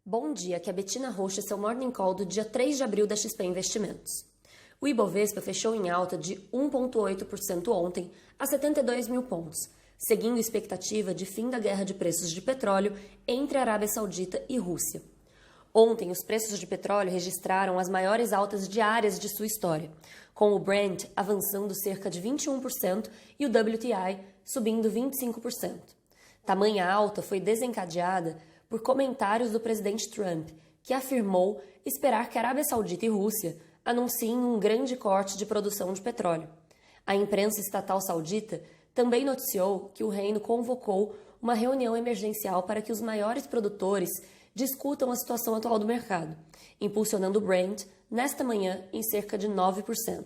Bom dia, aqui é a Betina Rocha, seu Morning Call do dia 3 de abril da XP Investimentos. O Ibovespa fechou em alta de 1,8% ontem a 72 mil pontos, seguindo expectativa de fim da guerra de preços de petróleo entre Arábia Saudita e Rússia. Ontem, os preços de petróleo registraram as maiores altas diárias de sua história, com o Brent avançando cerca de 21% e o WTI subindo 25%. Tamanha alta foi desencadeada por comentários do presidente Trump, que afirmou esperar que a Arábia Saudita e Rússia anunciem um grande corte de produção de petróleo. A imprensa estatal saudita também noticiou que o reino convocou uma reunião emergencial para que os maiores produtores discutam a situação atual do mercado, impulsionando o Brent nesta manhã em cerca de 9%.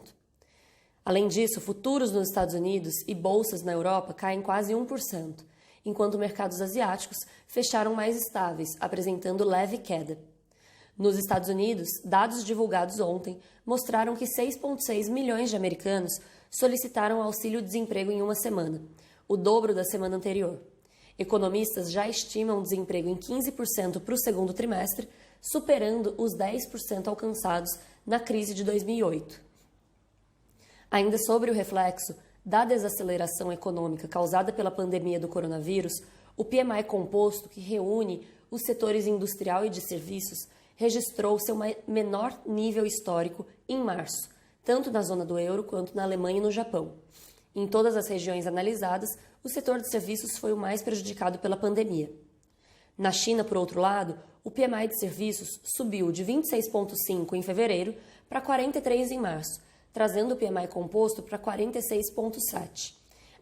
Além disso, futuros nos Estados Unidos e bolsas na Europa caem quase 1%, enquanto mercados asiáticos fecharam mais estáveis, apresentando leve queda. Nos Estados Unidos, dados divulgados ontem mostraram que 6,6 milhões de americanos solicitaram auxílio-desemprego em uma semana, o dobro da semana anterior. Economistas já estimam o desemprego em 15% para o segundo trimestre, superando os 10% alcançados na crise de 2008. Ainda sobre o reflexo da desaceleração econômica causada pela pandemia do coronavírus, o PMI composto, que reúne os setores industrial e de serviços, registrou seu menor nível histórico em março, tanto na zona do euro quanto na Alemanha e no Japão. Em todas as regiões analisadas, o setor de serviços foi o mais prejudicado pela pandemia. Na China, por outro lado, o PMI de serviços subiu de 26,5 em fevereiro para 43 em março, trazendo o PMI composto para 46,7.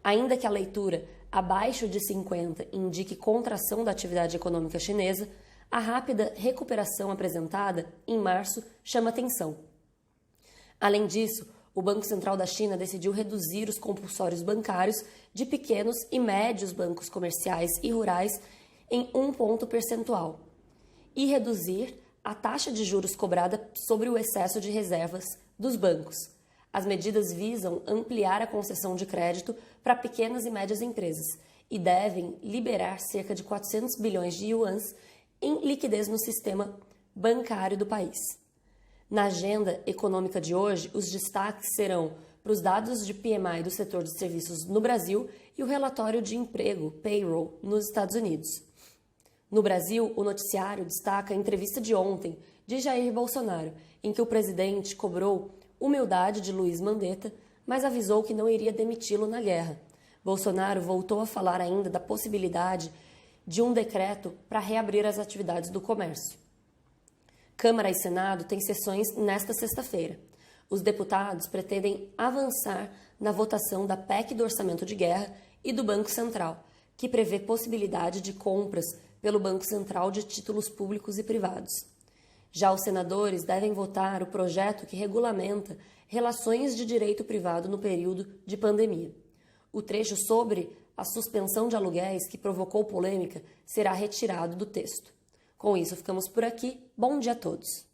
Ainda que a leitura abaixo de 50 indique contração da atividade econômica chinesa, a rápida recuperação apresentada em março chama atenção. Além disso, o Banco Central da China decidiu reduzir os compulsórios bancários de pequenos e médios bancos comerciais e rurais em 1 ponto percentual e reduzir a taxa de juros cobrada sobre o excesso de reservas dos bancos. As medidas visam ampliar a concessão de crédito para pequenas e médias empresas e devem liberar cerca de 400 bilhões de yuans em liquidez no sistema bancário do país. Na agenda econômica de hoje, os destaques serão para os dados de PMI do setor de serviços no Brasil e o relatório de emprego, payroll, nos Estados Unidos. No Brasil, o noticiário destaca a entrevista de ontem de Jair Bolsonaro, em que o presidente cobrou humildade de Luiz Mandetta, mas avisou que não iria demiti-lo na guerra. Bolsonaro voltou a falar ainda da possibilidade de um decreto para reabrir as atividades do comércio. Câmara e Senado têm sessões nesta sexta-feira. Os deputados pretendem avançar na votação da PEC do Orçamento de Guerra e do Banco Central, que prevê possibilidade de compras pelo Banco Central de títulos públicos e privados. Já os senadores devem votar o projeto que regulamenta relações de direito privado no período de pandemia. O trecho sobre a suspensão de aluguéis que provocou polêmica será retirado do texto. Com isso, ficamos por aqui. Bom dia a todos.